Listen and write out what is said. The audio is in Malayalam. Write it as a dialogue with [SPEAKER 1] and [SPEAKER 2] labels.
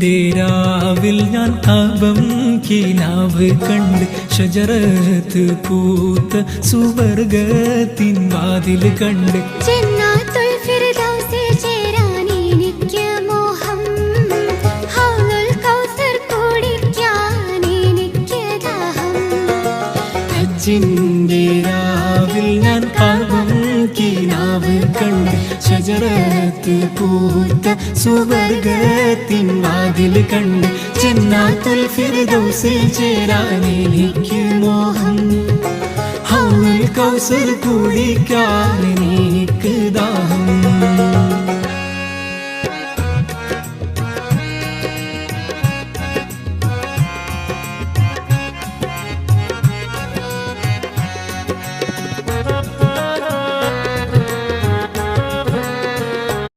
[SPEAKER 1] ഹജ്ജിന്റെ രാവിൽ ഞാൻ കാബം കിനാവ് കണ്ട് ഷജറത്ത് പൂത്ത സുവർഗത്തിൻ വാതിൽ കണ്ട്
[SPEAKER 2] ജന്നാത്തുൽ ഫിർദൗസിൽ ചേരാൻ എനിക്ക് മോഹം ഹൗലുൽ കൗസർ കുടിക്കാൻ എനിക്ക് ദാഹം
[SPEAKER 1] ഹജ്ജിന്റെ രാവിൽ ഞാൻ കാബം കിനാവ് കണ്ട് ഷജറത്ത് പൂത്ത സുവർഗത്തിൻ വാതിൽ കണ്ട് ജന്നാത്തുൽ ഫിർദൗസിൽ ചേരാൻ എനിക്ക് മോഹം ഹൗലുൽ കൗസർ കുടിക്കാൻ എനിക്ക് ദാഹം